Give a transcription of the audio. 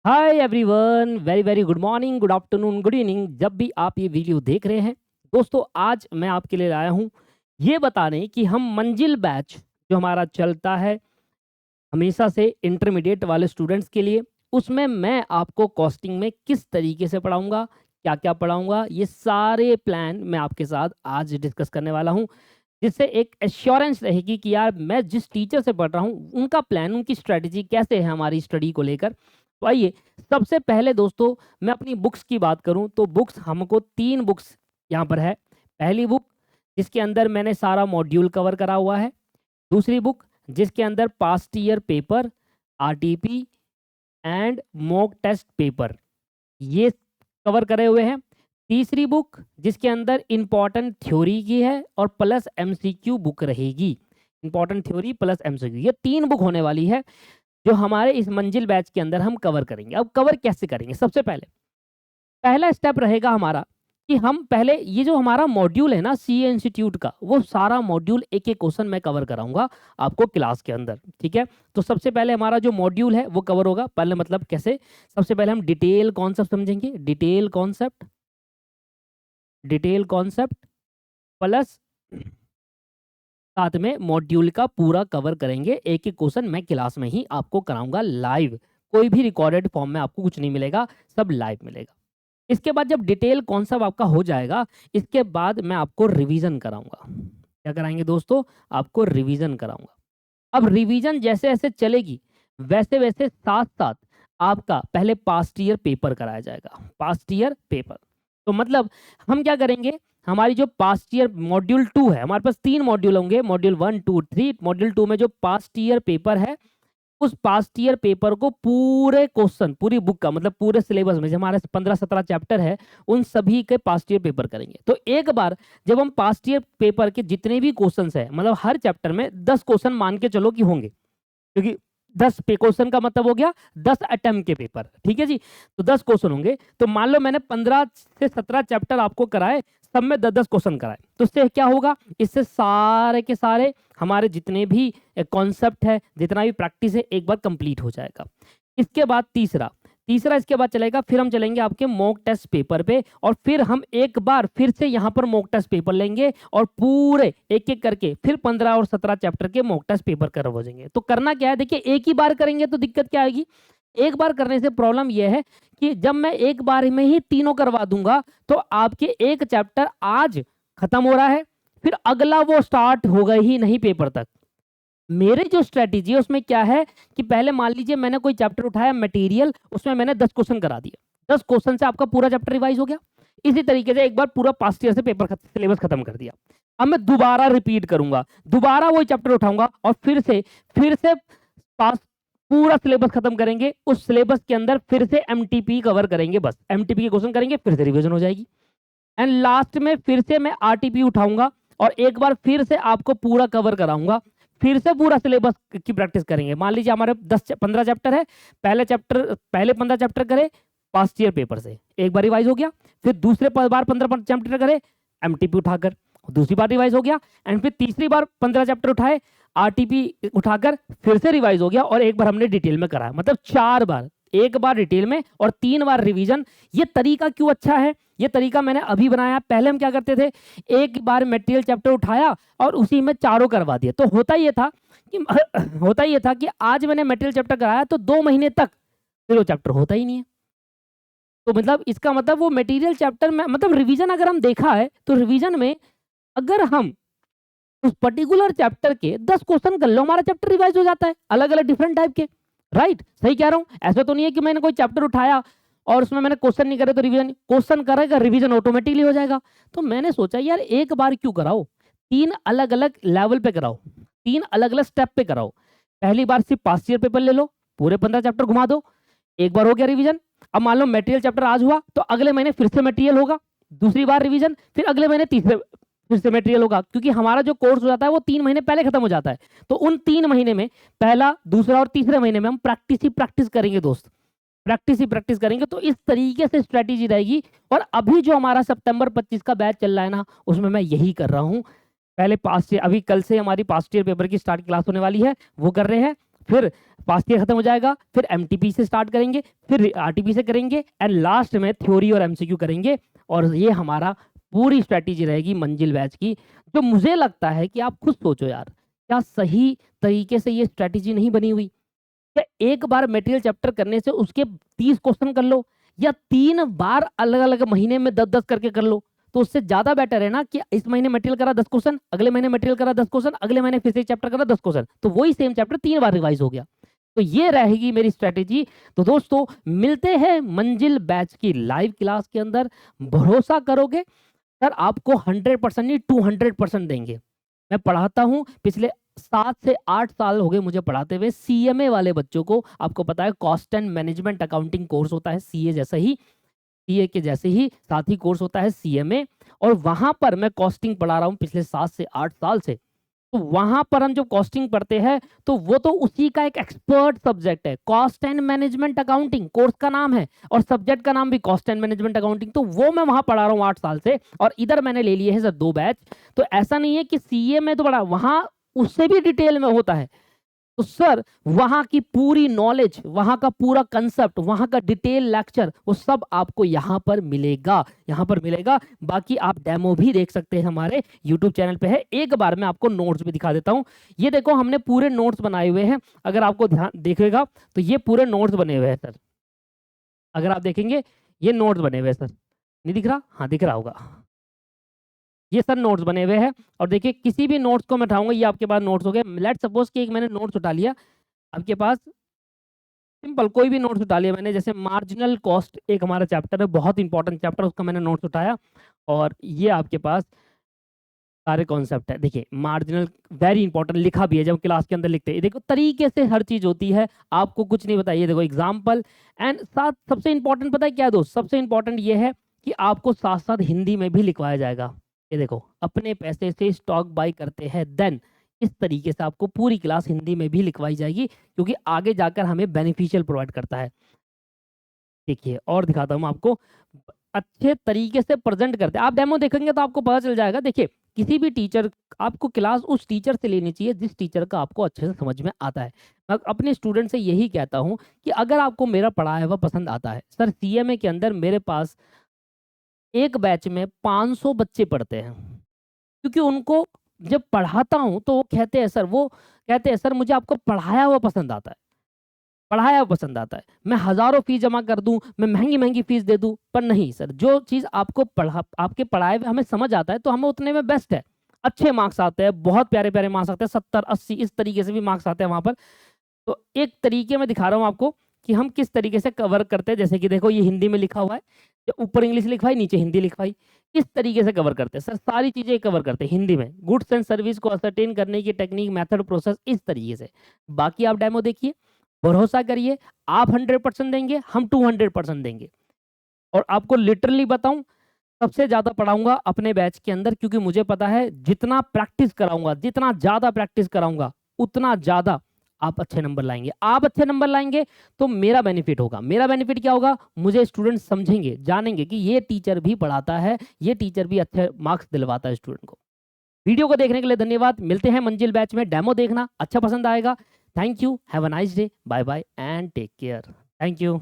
Hi everyone, very very good morning, good afternoon, good evening. जब भी आप ये वीडियो देख रहे हैं दोस्तों, आज मैं आपके लिए लाया हूँ ये बताने कि हम मंजिल बैच जो हमारा चलता है हमेशा से इंटरमीडिएट वाले स्टूडेंट्स के लिए, उसमें मैं आपको कॉस्टिंग में किस तरीके से पढ़ाऊंगा, क्या क्या पढ़ाऊंगा, ये सारे प्लान मैं आपके साथ आज डिस्कस करने वाला हूँ, जिससे एक एश्योरेंस रहेगी कि यार मैं जिस टीचर से पढ़ रहा हूँ उनका प्लान, उनकी स्ट्रेटजी कैसे है हमारी स्टडी को लेकर। तो आइए, सबसे पहले दोस्तों मैं अपनी बुक्स की बात करूं तो बुक्स हमको 3 बुक्स यहाँ पर है। पहली बुक जिसके अंदर मैंने सारा मॉड्यूल कवर करा हुआ है। दूसरी बुक जिसके अंदर past year paper, RTP and mock test paper ये कवर करे हुए हैं। तीसरी बुक जिसके अंदर इंपॉर्टेंट थ्योरी की है और प्लस एमसीक्यू बुक रहेगी। इंपॉर्टेंट थ्योरी प्लस एमसीक्यू, ये 3 बुक होने वाली है जो हमारे इस मंजिल बैच के अंदर हम कवर करेंगे। अब कवर कैसे करेंगे? सबसे पहले पहला स्टेप रहेगा हमारा कि हम पहले ये जो हमारा मॉड्यूल है ना सीए इंस्टीट्यूट का, वो सारा मॉड्यूल एक एक क्वेश्चन मैं कवर कराऊंगा आपको क्लास के अंदर। ठीक है, तो सबसे पहले हमारा जो मॉड्यूल है वो कवर होगा। पहले मतलब कैसे? सबसे पहले हम डिटेल कॉन्सेप्ट समझेंगे, डिटेल कॉन्सेप्ट प्लस साथ में मॉड्यूल का पूरा कवर करेंगे। एक एक क्वेश्चन मैं क्लास में ही आपको कराऊंगा लाइव, कोई भी रिकॉर्डेड फॉर्म में आपको कुछ नहीं मिलेगा, सब लाइव मिलेगा। इसके बाद जब डिटेल कॉन्सेप्ट आपका हो जाएगा, इसके बाद मैं आपको रिवीजन कराऊंगा। क्या कराएंगे दोस्तों? आपको रिवीजन कराऊंगा। अब रिवीजन जैसे जैसे चलेगी वैसे वैसे साथ साथ आपका पहले पास्ट ईयर पेपर कराया जाएगा। पास्ट ईयर पेपर तो मतलब हम क्या करेंगे, हमारी जो पास्ट ईयर मॉड्यूल 2 है, हमारे पास 3 मॉड्यूल होंगे, मॉड्यूल 1 2 3। मॉड्यूल 2 में जो पास्ट ईयर पेपर है, उस पास्ट ईयर पेपर को पूरे क्वेश्चन, पूरी बुक का मतलब पूरे सिलेबस में जो हमारे 15-17 चैप्टर है, उन सभी के पास्ट ईयर पेपर करेंगे। तो एक बार जब हम पास्ट ईयर पेपर के जितने भी क्वेश्चंस है, मतलब हर चैप्टर में 10 क्वेश्चन मान के चलो कि होंगे, क्योंकि 10 क्वेश्चन का मतलब हो गया 10 अटेम्प्ट के पेपर। ठीक है जी, तो 10 क्वेश्चन होंगे। तो मान लो मैंने 15 से 17 चैप्टर आपको कराए, सब में 10-10 क्वेश्चन कराए, तो इससे क्या होगा, इससे सारे के सारे हमारे जितने भी कॉन्सेप्ट है, जितना भी प्रैक्टिस है, एक बार कंप्लीट हो जाएगा। इसके बाद तीसरा इसके बाद चलेगा, फिर हम चलेंगे आपके मॉक टेस्ट पेपर पे, और फिर हम एक बार फिर से यहाँ पर मॉक टेस्ट पेपर लेंगे और पूरे एक एक करके फिर 15 और 17 चैप्टर के मॉक टेस्ट पेपर करवा देंगे। तो करना क्या है, देखिए एक ही बार करेंगे तो दिक्कत क्या आएगी, एक बार करने से प्रॉब्लम यह है कि जब मैं एक बार में ही तीनों करवा दूंगा तो आपके एक चैप्टर आज खत्म हो रहा है, फिर अगला वो स्टार्ट होगा ही नहीं पेपर तक। मेरे जो स्ट्रेटेजी है उसमें क्या है कि पहले मान लीजिए मैंने कोई चैप्टर उठाया मटेरियल, उसमें मैंने 10 क्वेश्चन करा दिया, 10 क्वेश्चन से आपका पूरा चैप्टर रिवाइज हो गया। इसी तरीके से एक बार पूरा पास्ट ईयर से पेपर सिलेबस खत्म कर दिया। अब मैं दोबारा रिपीट करूंगा, दोबारा वही चैप्टर उठाऊंगा और फिर से पास पूरा सिलेबस खत्म करेंगे। उस सिलेबस के अंदर फिर से एमटीपी कवर करेंगे, बस एमटीपी के क्वेश्चन करेंगे, फिर से रिवीजन हो जाएगी। एंड लास्ट में फिर से मैं आरटीपी उठाऊंगा और एक बार फिर से आपको पूरा कवर कराऊंगा, फिर से पूरा सिलेबस की प्रैक्टिस करेंगे। मान लीजिए हमारे 10-15 चैप्टर है, पहले 15 चैप्टर करे पास्ट ईयर पेपर से, एक बार रिवाइज हो गया, फिर दूसरे बार 15 चैप्टर करे एमटीपी उठाकर, दूसरी बार रिवाइज हो गया, एंड फिर तीसरी बार 15 चैप्टर उठाए आरटीपी उठाकर, फिर से रिवाइज हो गया, और एक बार हमने डिटेल में कराया। मतलब 4 बार, एक बार डिटेल में और 3 बार रिवीजन। ये तरीका क्यों अच्छा है? ये तरीका मैंने अभी बनाया। पहले हम क्या करते थे, एक बार मटेरियल चैप्टर उठाया और उसी में चारों करवा दिए। तो होता ये था कि आज मैंने मटेरियल चैप्टर कराया तो 2 महीने तक फिर वो चैप्टर होता ही नहीं है। तो मतलब इसका मतलब वो मटेरियल चैप्टर में, मतलब रिवीजन अगर हम देखा है तो रिवीजन में अगर हम उस पर्टिकुलर चैप्टर के 10 क्वेश्चन कर लो, हमारा चैप्टर रिवाइज हो जाता है, अलग अलग डिफरेंट टाइप के। राइट, सही कह रहा हूं? ऐसा तो नहीं है कि मैंने कोई चैप्टर उठाया और उसमें मैंने क्वेश्चन नहीं करे तो रिवीजन, क्वेश्चन करेगा रिवीजन ऑटोमेटिकली हो जाएगा। तो मैंने सोचा यार एक बार क्यों कराओ, 3 अलग अलग लेवल पे कराओ, 3 अलग अलग स्टेप पे कराओ। पहली बार सिर्फ पास्ट ईयर पेपर ले लो, पूरे 15 चैप्टर घुमा दो, एक बार हो गया रिवीजन। अब मान लो मटेरियल चैप्टर आज हुआ तो अगले महीने फिर से मटेरियल होगा, दूसरी बार रिवीजन, फिर अगले महीने फिर से मटेरियल होगा, क्योंकि हमारा जो कोर्स हो जाता है वो 3 महीने पहले खत्म हो जाता है। तो उन 3 महीने में पहला, दूसरा और तीसरे महीने में हम प्रैक्टिस करेंगे दोस्त, प्रैक्टिस करेंगे। तो इस तरीके से स्ट्रेटेजी रहेगी। और अभी जो हमारा सितंबर 25 का बैच चल रहा है ना, उसमें मैं यही कर रहा हूँ। पहले पास्ट ईयर, अभी कल से हमारी पास्ट ईयर पेपर की स्टार्ट क्लास होने वाली है, वो कर रहे हैं। फिर फास्ट ईयर खत्म हो जाएगा, फिर एमटीपी से स्टार्ट करेंगे, फिर आरटीपी से करेंगे, एंड लास्ट में थ्योरी और एमसीक्यू करेंगे। और ये हमारा पूरी स्ट्रैटेजी रहेगी मंजिल बैच की, जो मुझे लगता है कि आप खुद सोचो यार, क्या सही तरीके से ये स्ट्रैटेजी नहीं बनी हुई? क्या एक बार मटेरियल चैप्टर करने से उसके 30 क्वेश्चन कर लो, या 3 बार अलग अलग महीने में 10-10 करके कर लो, तो उससे ज्यादा बेटर है ना कि इस महीने मटेरियल करा 10 क्वेश्चन, अगले महीने मटेरियल करा 10 क्वेश्चन, अगले महीने फिर से चैप्टर करा 10 क्वेश्चन, तो वही सेम चैप्टर 3 बार रिवाइज हो गया। तो ये रहेगी मेरी स्ट्रेटेजी। तो दोस्तों मिलते हैं मंजिल बैच की लाइव क्लास के अंदर। भरोसा करोगे सर, आपको 100% नहीं 200% देंगे। मैं पढ़ाता हूं, पिछले 7 से 8 साल हो गए मुझे पढ़ाते हुए। सीएमए वाले बच्चों को, आपको पता है cost and management accounting course होता है, सीए जैसा ही, सीए के जैसे ही साथ ही कोर्स होता है सीएमए, और वहां पर मैं कॉस्टिंग पढ़ा रहा हूं पिछले 7 से 8 साल से। तो वहां पर हम जब कॉस्टिंग पढ़ते हैं तो वो तो उसी का एक एक्सपर्ट सब्जेक्ट है, cost and management accounting course का नाम है, और सब्जेक्ट का नाम भी कॉस्ट एंड मैनेजमेंट अकाउंटिंग। तो वो मैं वहां पढ़ा रहा हूँ 8 साल से, और इधर मैंने ले लिए हैं सर 2 बैच। तो ऐसा नहीं है कि सीए में तो पढ़ा, वहां उससे भी डिटेल में होता है। तो सर वहां की पूरी नॉलेज, वहां का पूरा कंसेप्ट, वहां का डिटेल लेक्चर, वो सब आपको यहां पर मिलेगा, यहां पर मिलेगा। बाकी आप डेमो भी देख सकते हैं, हमारे यूट्यूब चैनल पे है। एक बार मैं आपको नोट्स भी दिखा देता हूं। ये देखो हमने पूरे नोट्स बनाए हुए हैं, अगर आपको ध्यान देखेगा तो ये पूरे नोट्स बने हुए हैं सर। अगर आप देखेंगे ये नोट्स बने हुए हैं सर, नहीं दिख रहा? हाँ दिख रहा होगा। ये सर नोट्स बने हुए हैं, और देखिए किसी भी नोट्स को मैं उठाऊंगा, ये आपके पास नोट्स हो गए। लेट्स सपोज कि एक मैंने नोट्स उठा लिया आपके पास, सिंपल कोई भी नोट्स उठा लिया मैंने, जैसे मार्जिनल कॉस्ट एक हमारा चैप्टर है, बहुत इंपॉर्टेंट चैप्टर, उसका मैंने नोट्स उठाया, और ये आपके पास सारे कॉन्सेप्ट है। देखिए मार्जिनल वेरी इंपॉर्टेंट, लिखा भी है जब क्लास के अंदर लिखते हैं, देखो तरीके से हर चीज होती है, आपको कुछ नहीं बताइए। देखो एग्जाम्पल, एंड साथ सबसे इंपॉर्टेंट पता है क्या दोस्त, सबसे इंपॉर्टेंट ये है कि आपको साथ साथ हिंदी में भी लिखवाया जाएगा। ये देखो, अपने पैसे से स्टॉक बाई करते हैं देन, इस तरीके से आपको पूरी क्लास हिंदी में भी लिखवाई जाएगी, क्योंकि आगे जाकर हमें बेनिफिशियल प्रोवाइड करता है। देखिए और दिखाता हूँ आपको, अच्छे तरीके से प्रेजेंट करते हैं। आप डेमो देखेंगे तो आपको पता चल जाएगा। देखिए किसी भी टीचर, आपको क्लास उस टीचर से लेनी चाहिए जिस टीचर का आपको अच्छे से समझ में आता है। मैं अपने स्टूडेंट से यही कहता हूँ कि अगर आपको मेरा पढ़ाया हुआ पसंद आता है, सर सीएमए के अंदर मेरे पास एक बैच में 500 बच्चे पढ़ते हैं, क्योंकि उनको जब पढ़ाता हूँ तो वो कहते हैं सर, वो कहते हैं सर मुझे आपको पढ़ाया हुआ पसंद आता है, पढ़ाया हुआ पसंद आता है। मैं हज़ारों फीस जमा कर दूं, मैं महंगी महंगी फीस दे दूं, पर नहीं सर, जो चीज़ आपको पढ़ा, आपके पढ़ाए हुए हमें समझ आता है तो हमें उतने में बेस्ट है। अच्छे मार्क्स आते हैं, बहुत प्यारे प्यारे मार्क्स आते हैं, 70-80 इस तरीके से भी मार्क्स आते हैं वहाँ पर। तो एक तरीके में दिखा रहा हूँ आपको कि हम किस तरीके से कवर करते हैं। जैसे कि देखो ये हिंदी में लिखा हुआ है, ऊपर इंग्लिश लिखवाई, नीचे हिंदी लिखवाई, इस तरीके से कवर करते हैं सर, सारी चीज़ें कवर करते हैं हिंदी में। गुड्स एंड सर्विस को असरटेन करने की टेक्निक, मेथड, प्रोसेस, इस तरीके से। बाकी आप डेमो देखिए, भरोसा करिए, आप 100% देंगे, हम 200% देंगे। और आपको लिटरली बताऊं, सबसे ज्यादा पढ़ाऊंगा अपने बैच के अंदर, क्योंकि मुझे पता है जितना प्रैक्टिस कराऊंगा, जितना ज्यादा प्रैक्टिस कराऊंगा, उतना ज्यादा आप अच्छे नंबर लाएंगे। आप अच्छे नंबर लाएंगे तो मेरा बेनिफिट होगा। मेरा बेनिफिट क्या होगा, मुझे स्टूडेंट समझेंगे, जानेंगे कि ये टीचर भी पढ़ाता है, ये टीचर भी अच्छे मार्क्स दिलवाता है स्टूडेंट को। वीडियो को देखने के लिए धन्यवाद। मिलते हैं मंजिल बैच में, डेमो देखना, अच्छा पसंद आएगा। Thank you, have a nice day, bye bye and take care. Thank you.